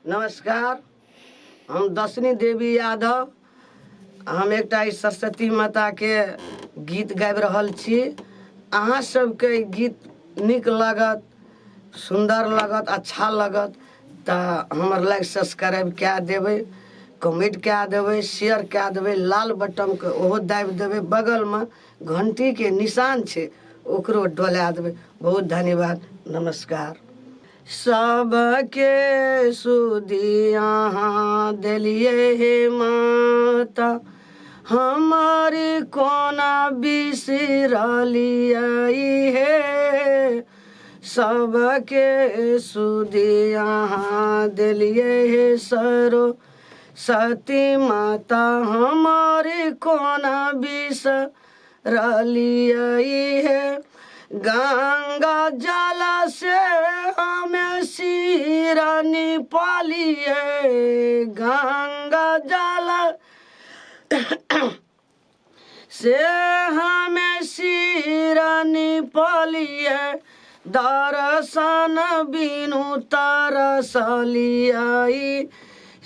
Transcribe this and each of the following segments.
नमस्कार। हम दशनी देवी यादव। हम एक सरस्वती माता के गीत गाबि रहल छी। अहाँ सबके गीत निक लागत, सुंदर लागत, अच्छा लागत तऽ हमर लाइक सब्सक्राइब कए देबै, कमेंट कए देबै, शेयर कए देबै, लाल बटन के ओहो दाबि देबै, बगल में घंटी के निशान छै ओकरो डोला देबै। बहुत धन्यवाद। नमस्कार। सबके सुधी अहाँ देलिए हे माता, हमारी कोना बिसरलिए हे। सबके सुधी अहाँ देलिए हे सरस्वती माता, हमारी कोना बिसरलिए हे। गंगा जल से हमें सिरनी पालिए, गंगा जल से हमें सिरनी पालिए। दर्शन बिनु तरसलिए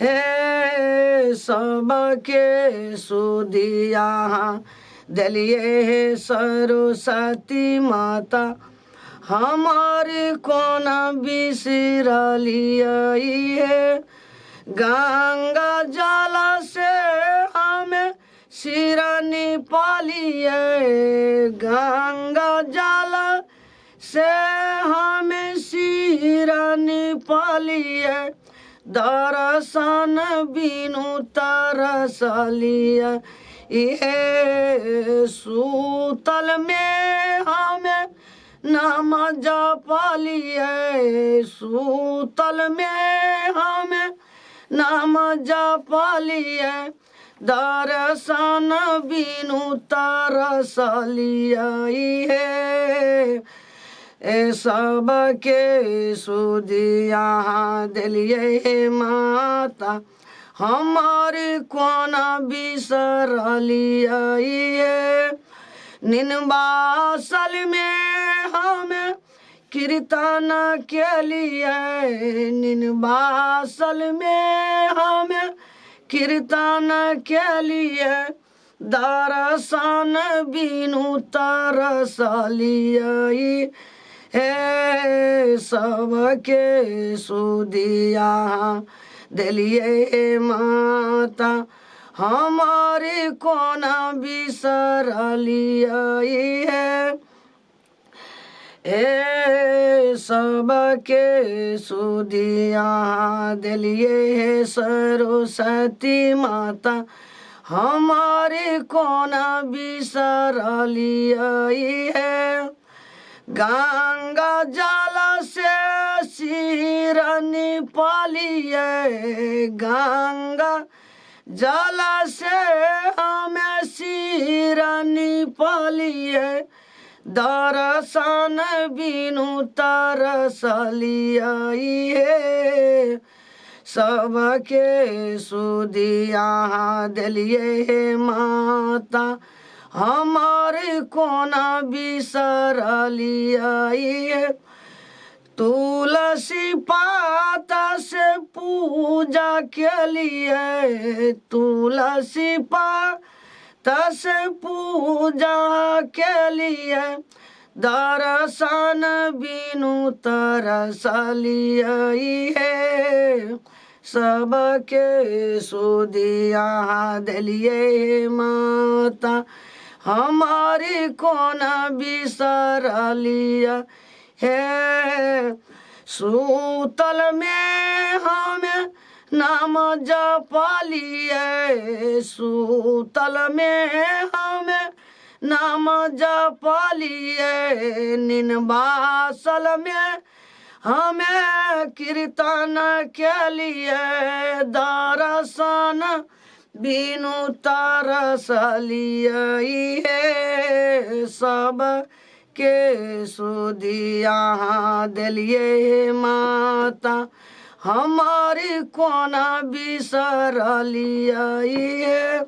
हे। सबके सुधी अहाँ देलिए हे सरस्वती माता, हमारी कोना बिसरलिए हे। गंगा जल से हमें सिरनी पालिए, गंगा जल से हमें सिरनी पालिए। दर्शन बिनु तरसलिए ये। सूतल में हमें नाम जपलिए, सूतल में हमें नाम जपलिए। दर्शन बिनु तरसलिए हे। सबके सुधी अहाँ देलिए हे माता, हमारी कोना बिसरलिए हे। निन्बासल में हमें कीर्तन के लिए, निन्बासल में हमें कीर्तन के लिए। दर्शन बिनु तरसलिए हे। सबके सुधी अहाँ देलिए हे माता, हमारी कोना बिसरलिए हे। सबके सुधी अहाँ देलिए हे सरस्वती माता, हमारी कोना बिसरलिए हे। गंगा जल से सिरनी पालिए, गंगा जल से हमें सिरनी पालिए। दर्शन बिनु तरसलिए हे। सबके सुधी अहाँ देलिए हे माता, हमारी कोना बिसरलिए हे। तुलसी पाता से पूजा के लिए, तुलसी पाता से पूजा के लिए। दर्शन बिनु तरसलिए हे। सबके सुधी अहाँ देलिए हे माता, हमारी कोना बिसरलिए हे। सूतल में हमें नाम जपलिए, सूतल में हमें नाम जपलिए। निन्बासल में हमें कीर्तन के लिए। दर्शन बिनु तरसलिए हे। सबके सुधी अहाँ देलिए हे माता, हमारी कोना बिसरलिए हे।